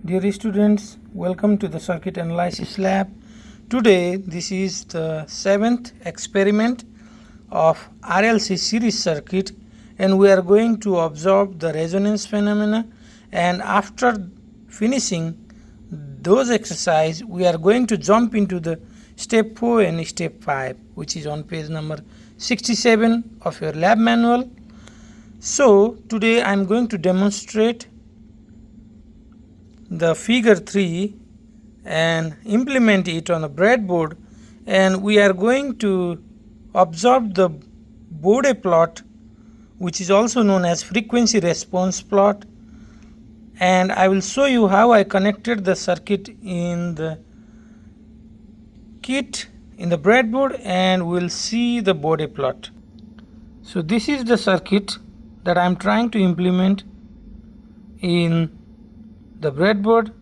Dear students, welcome to the circuit analysis lab. Today this is the 7th experiment of RLC series circuit, and we are going to observe the resonance phenomena, and after finishing those exercise we are going to jump into the step 4 and step 5, which is on page number 67 of your lab manual. So today I am going to demonstrate the figure 3 and implement it on a breadboard, and we are going to observe the Bode plot, which is also known as frequency response plot, and I will show you how I connected the circuit in the kit in the breadboard, and we'll see the Bode plot. So this is the circuit that I am trying to implement in the breadboard.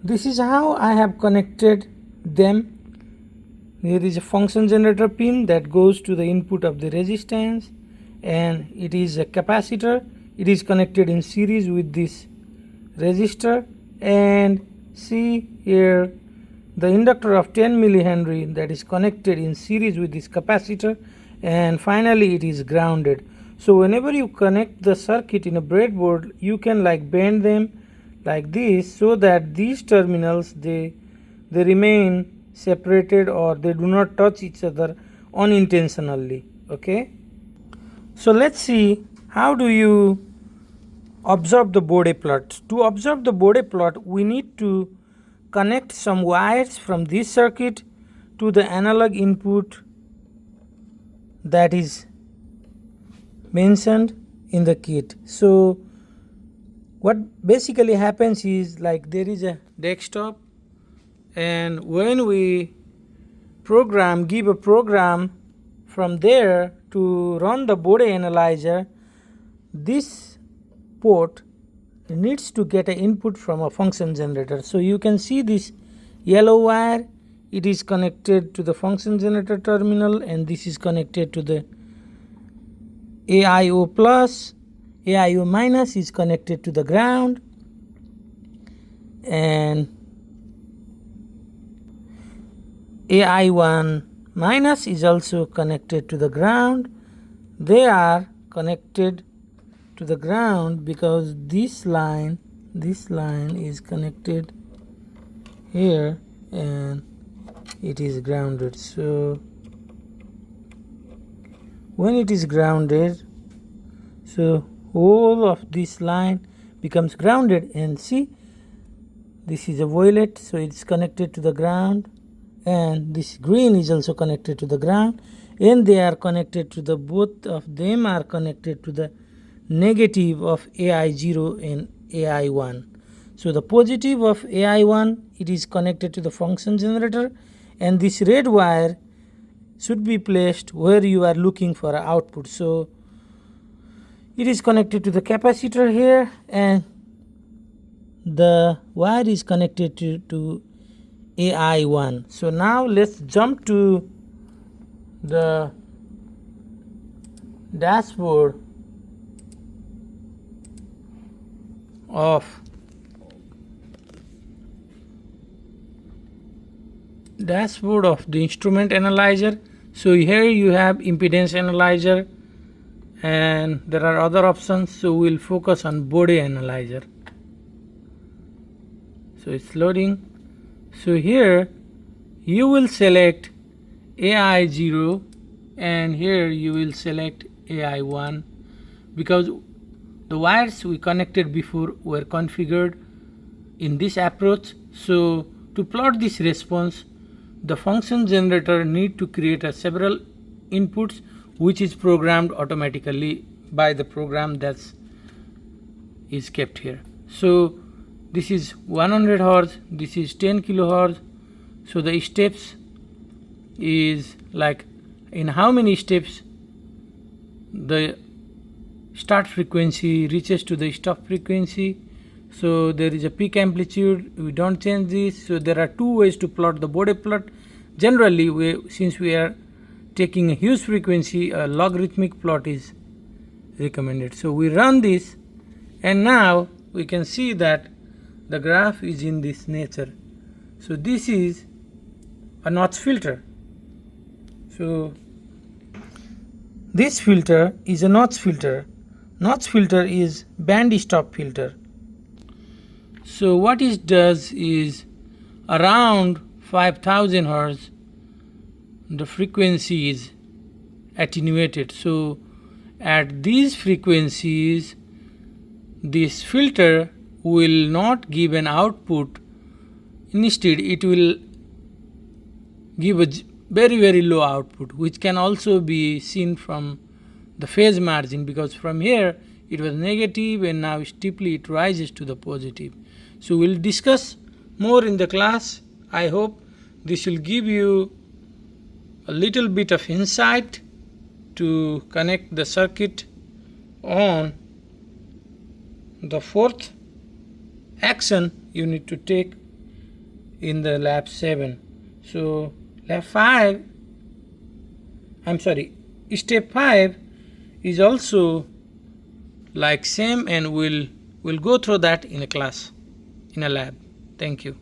This is how I have connected them. There is a function generator pin that goes to the input of the resistance, and it is a capacitor. It is connected in series with this resistor, and see here the inductor of 10 millihenry that is connected in series with this capacitor, and finally it is grounded. So whenever you connect the circuit in a breadboard, you can bend them like this so that these terminals they remain separated, or they do not touch each other unintentionally. Okay, so let's see how do you observe the Bode plot. To observe the Bode plot, we need to connect some wires from this circuit to the analog input that is mentioned in the kit. So what basically happens is, there is a desktop, and when we give a program from there to run the Bode analyzer, this port needs to get an input from a function generator. So you can see this yellow wire, it is connected to the function generator terminal, and this is connected to the AIO plus. AIO minus is connected to the ground, and AI1 minus is also connected to the ground. They are connected to the ground because this line is connected here, and it is grounded. So when it is grounded, so all of this line becomes grounded, and see this is a violet, so it's connected to the ground, and this green is also connected to the ground, and they are connected to the both of them are connected to the negative of AI0 and AI1. So the positive of AI1, it is connected to the function generator, and this red wire should be placed where you are looking for an output. So it is connected to the capacitor here, and the wire is connected to AI1. So now let's jump to the dashboard of the instrument analyzer. So here you have impedance analyzer, and there are other options, so we'll focus on Bode analyzer. So it's loading. So here you will select AI0, and here you will select AI1, because the wires we connected before were configured in this approach. So to plot this response, the function generator need to create several inputs, which is programmed automatically by the program that is kept here. So this is 100 Hz, this is 10 kilohertz. So the steps is in how many steps the start frequency reaches to the stop frequency. So there is a peak amplitude, we don't change this. So there are two ways to plot the Bode plot. Generally, since we are taking a huge frequency, a logarithmic plot is recommended. So we run this, And now we can see that the graph is in this nature. So this is a notch filter. So this filter is a notch filter. Notch filter is band stop filter. So what it does is around 5000 Hz the frequency is attenuated. So at these frequencies this filter will not give an output. Instead it will give a very low output, which can also be seen from the phase margin, because from here it was negative and now steeply it rises to the positive. So we'll discuss more in the class. I hope this will give you a little bit of insight to connect the circuit on the fourth action you need to take in the LAB-7. So step 5 is also like same, and we'll go through that in a class, in a lab. Thank you.